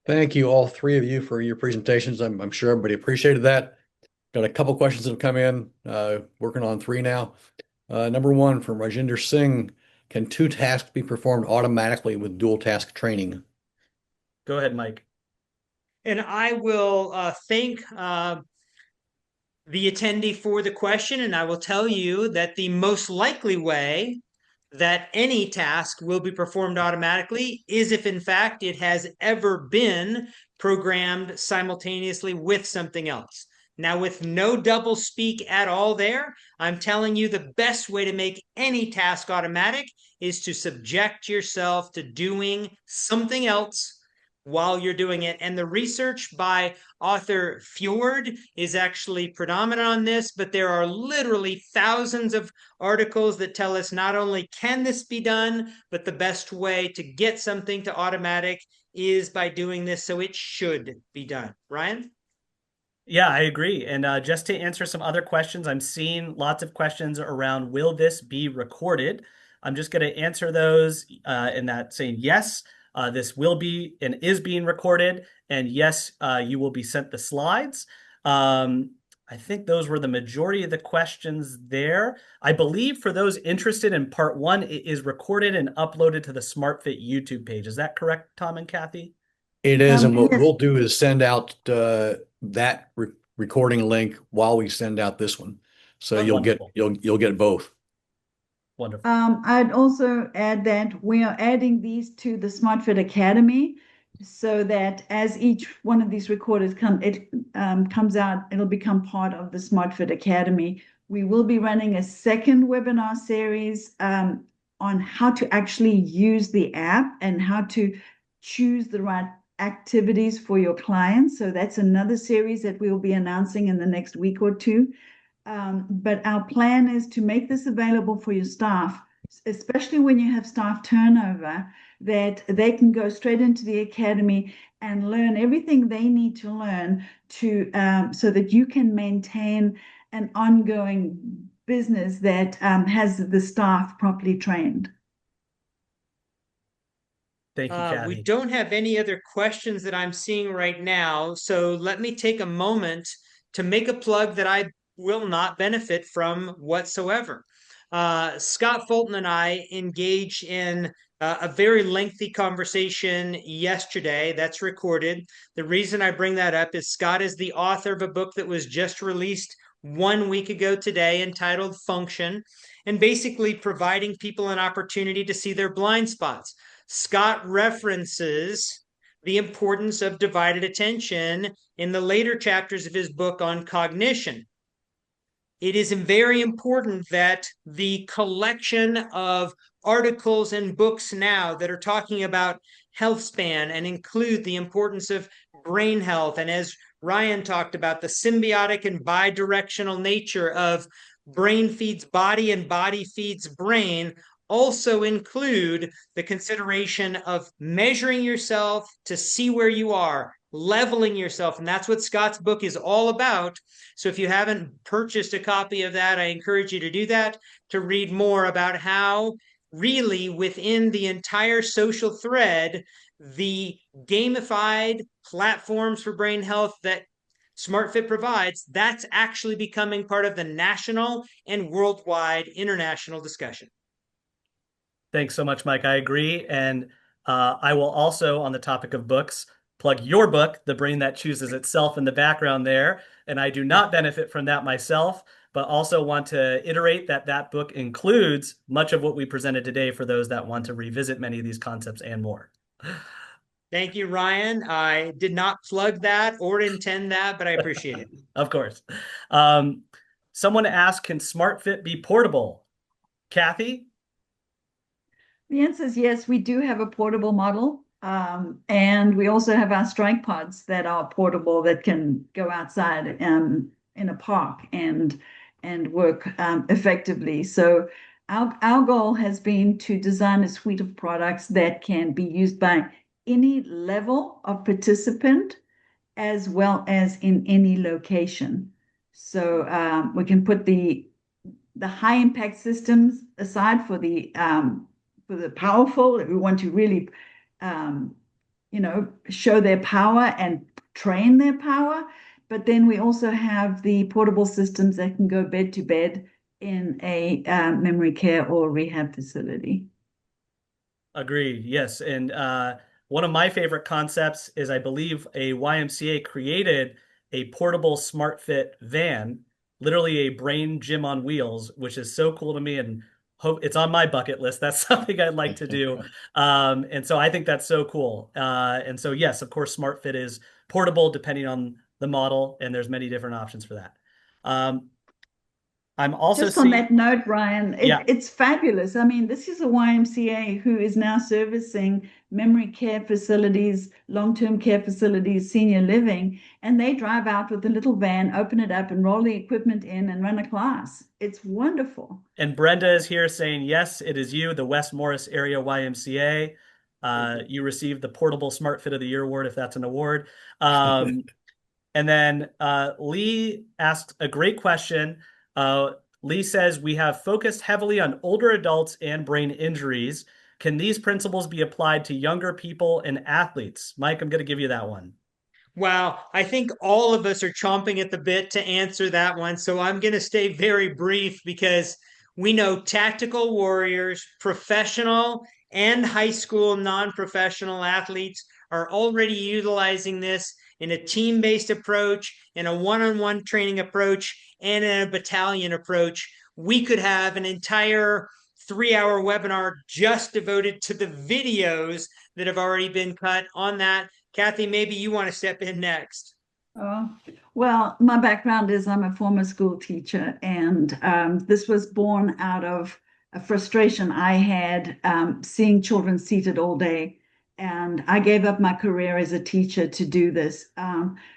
Thank you, all three of you, for your presentations. I'm sure everybody appreciated that. Got a couple questions that have come in, working on 3 now. Number 1 from Rajinder Singh: can 2 tasks be performed automatically with dual task training? Go ahead, Mike. And I will thank the attendee for the question, and I will tell you that the most likely way that any task will be performed automatically is if in fact it has ever been programmed simultaneously with something else. Now, with no double speak at all there, I'm telling you the best way to make any task automatic is to subject yourself to doing something else while you're doing it. And the research by author Fjord is actually predominant on this, but there are literally thousands of articles that tell us not only can this be done, but the best way to get something to automatic is by doing this. So it should be done. Ryan? Yeah, I agree. And just to answer some other questions, I'm seeing lots of questions around, will this be recorded? I'm just going to answer those in that saying yes. This will be and is being recorded, and yes, you will be sent the slides. I think those were the majority of the questions there. I believe for those interested in part 1, it is recorded and uploaded to the SmartFit YouTube page. Is that correct, Tom and Kathy? It is, and what Yes. we'll do is send out that recording link while we send out this one. So Oh, you'll get wonderful. you'll get both. Wonderful. I'd also add that we are adding these to the SmartFit Academy, so that as each one of these recorders comes out, it'll become part of the SmartFit Academy. We will be running a second webinar series on how to actually use the app and how to choose the right activities for your clients. So that's another series that we will be announcing in the next week or 2. But our plan is to make this available for your staff, especially when you have staff turnover, that they can go straight into the academy and learn everything they need to learn to so that you can maintain an ongoing business that has the staff properly trained. Thank you, Kathy. We don't have any other questions that I'm seeing right now. So let me take a moment to make a plug that I will not benefit from whatsoever. Scott Fulton and I engaged in a very lengthy conversation yesterday. That's recorded. The reason I bring that up is Scott is the author of a book that was just released 1 week ago today entitled Function, and basically providing people an opportunity to see their blind spots. Scott references the importance of divided attention in the later chapters of his book on cognition. It is very important that the collection of articles and books now that are talking about health span and include the importance of brain health, and as Ryan talked about, the symbiotic and bidirectional nature of brain feeds body and body feeds brain, also include the consideration of measuring yourself to see where you are, leveling yourself. And that's what Scott's book is all about. So if you haven't purchased a copy of that, I encourage you to do that, to read more about how really within the entire social thread, the gamified platforms for brain health that SmartFit provides, that's actually becoming part of the national and worldwide international discussion. Thanks so much, Mike. I agree. And I will also, on the topic of books, plug your book, The Brain That Chooses Itself, in the background there. And I do not benefit from that myself, but also want to iterate that that book includes much of what we presented today for those that want to revisit many of these concepts and more. Thank you, Ryan. I did not plug that or intend that, but I appreciate it. Of course. Someone asked, can SmartFit be portable? Kathy? The answer is yes, we do have a portable model. And we also have our strike pods that are portable that can go outside in a park and work effectively. So our goal has been to design a suite of products that can be used by any level of participant as well as in any location. So we can put the high impact systems aside for the powerful, if we want to really show their power and train their power. But then we also have the portable systems that can go bed to bed in a memory care or rehab facility. Agreed. Yes. And one of my favorite concepts is I believe a YMCA created a portable SmartFit van, literally a brain gym on wheels, which is so cool to me and hope it's on my bucket list. That's something I'd like to do. And so I think that's so cool. And so, yes, of course, SmartFit is portable depending on the model, and there's many different options for that. I'm also Just on that note, Ryan, Yeah. it's fabulous. I mean, this is a YMCA who is now servicing memory care facilities, long-term care facilities, senior living, and they drive out with a little van, open it up, and roll the equipment in and run a class. It's wonderful. And Brenda is here saying, yes, it is you, the West Morris Area YMCA. You received the Portable Smart Fit of the Year award, if that's an award. And then Lee asked a great question. Lee says, we have focused heavily on older adults and brain injuries. Can these principles be applied to younger people and athletes? Mike, I'm going to give you that one. Wow, I think all of us are chomping at the bit to answer that one. So I'm going to stay very brief because we know tactical warriors, professional and high school non-professional athletes are already utilizing this in a team-based approach, in a one-on-one training approach, and in a battalion approach. We could have an entire 3-hour webinar just devoted to the videos that have already been cut on that. Kathy, maybe you want to step in next. Well, my background is I'm a former school teacher, and this was born out of a frustration I had seeing children seated all day. And I gave up my career as a teacher to do this.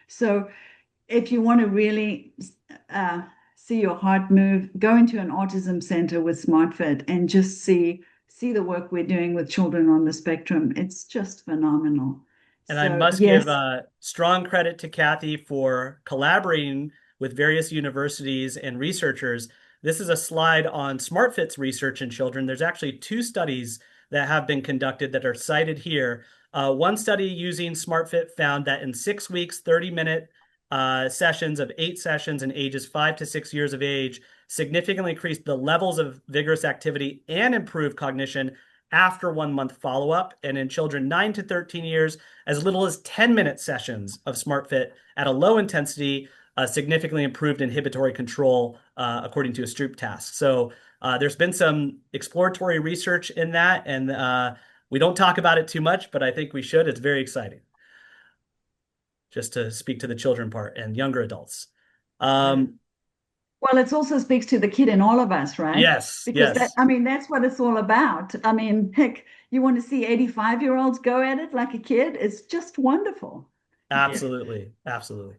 So if you want to really see your heart move, go into an autism center with SmartFit and just see the work we're doing with children on the spectrum. It's just phenomenal. And I must give strong credit to Kathy for collaborating with various universities and researchers. This is a slide on SmartFit's research in children. There's actually 2 studies that have been conducted that are cited here. One study using SmartFit found that in 6 weeks, 30-minute sessions of 8 sessions in ages 5 to 6 years of age significantly increased the levels of vigorous activity and improved cognition after 1 month follow-up, and in children 9 to 13 years, as little as 10-minute sessions of SmartFit at a low intensity significantly improved inhibitory control according to a Stroop task. So there's been some exploratory research in that, and we don't talk about it too much, but I think we should. It's very exciting. Just to speak to the children part and younger adults. Well, it also speaks to the kid in all of us, right? Yes, because yes. that's what it's all about. I mean, heck, you want to see 85-year-olds go at it like a kid? It's just wonderful. Absolutely, absolutely.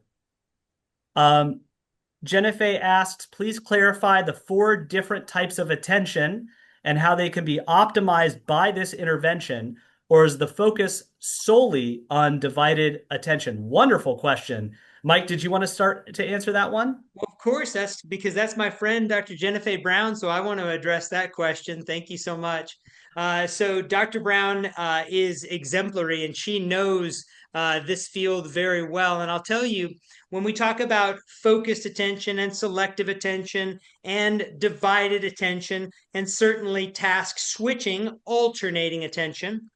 Jennifer asks, please clarify the 4 different types of attention and how they can be optimized by this intervention, or is the focus solely on divided attention? Wonderful question. Mike, did you want to start to answer that one? Well, of course, that's because that's my friend, Dr. Jennifer Brown. So I want to address that question. Thank you so much. So Dr. Brown is exemplary, and she knows this field very well. And I'll tell you, when we talk about focused attention and selective attention and divided attention, and certainly task switching, alternating attention,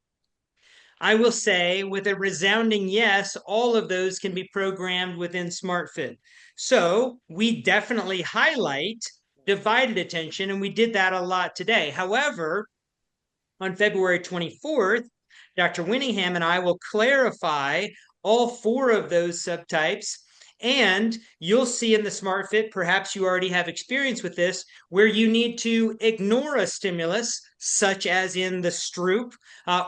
I will say with a resounding yes, all of those can be programmed within SmartFit. So we definitely highlight divided attention, and we did that a lot today. However, on February 24th, Dr. Winningham and I will clarify all 4 of those subtypes. And you'll see in the SmartFit, perhaps you already have experience with this, where you need to ignore a stimulus, such as in the Stroop,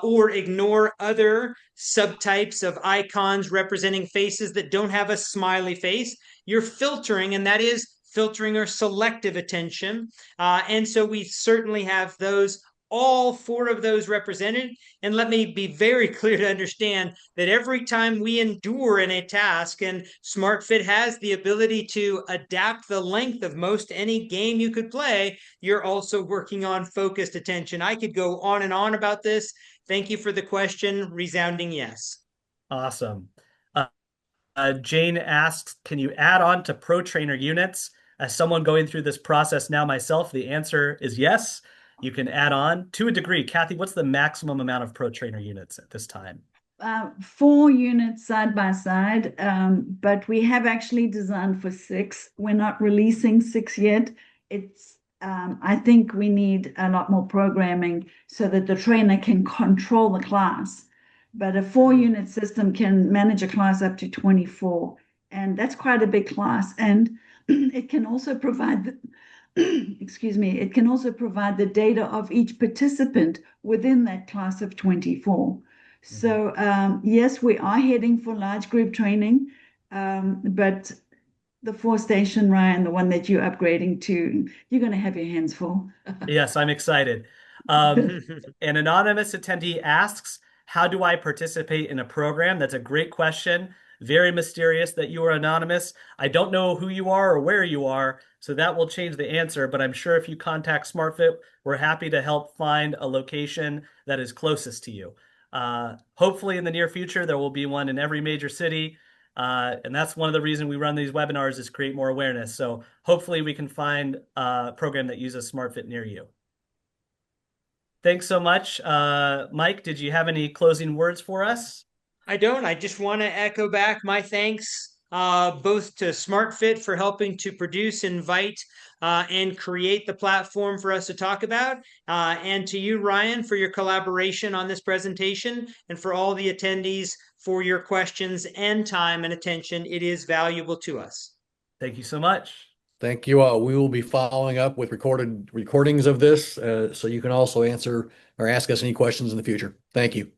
or ignore other subtypes of icons representing faces that don't have a smiley face. You're filtering, and that is filtering or selective attention. And so we certainly have those, all 4 of those represented. And let me be very clear to understand that every time we endure in a task, and SmartFit has the ability to adapt the length of most any game you could play, you're also working on focused attention. I could go on and on about this. Thank you for the question. Resounding yes. Awesome. Jane asks, can you add on to Pro Trainer units? As someone going through this process now myself, the answer is yes. You can add on to a degree. Kathy, what's the maximum amount of Pro Trainer units at this time? 4 units side by side, but we have actually designed for 6. We're not releasing 6 yet. I think we need a lot more programming so that the trainer can control the class. But a 4-unit system can manage a class up to 24, and that's quite a big class. And it can also provide excuse me, it can also provide the data of each participant within that class of 24. So yes, we are heading for large group training, but the 4-station, Ryan, the one that you're upgrading to, you're going to have your hands full. Yes, I'm excited. An anonymous attendee asks, how do I participate in a program? That's a great question. Very mysterious that you are anonymous. I don't know who you are or where you are, so that will change the answer. But I'm sure if you contact SmartFit, we're happy to help find a location that is closest to you. Hopefully in the near future, there will be one in every major city. And that's one of the reasons we run these webinars, is create more awareness. So hopefully we can find a program that uses SmartFit near you. Thanks so much. Mike, did you have any closing words for us? I don't. I just want to echo back my thanks both to SmartFit for helping to produce, invite, and create the platform for us to talk about, and to you, Ryan, for your collaboration on this presentation, and for all the attendees for your questions and time and attention. It is valuable to us. Thank you so much. Thank you all. We will be following up with recordings of this, so you can also answer or ask us any questions in the future. Thank you.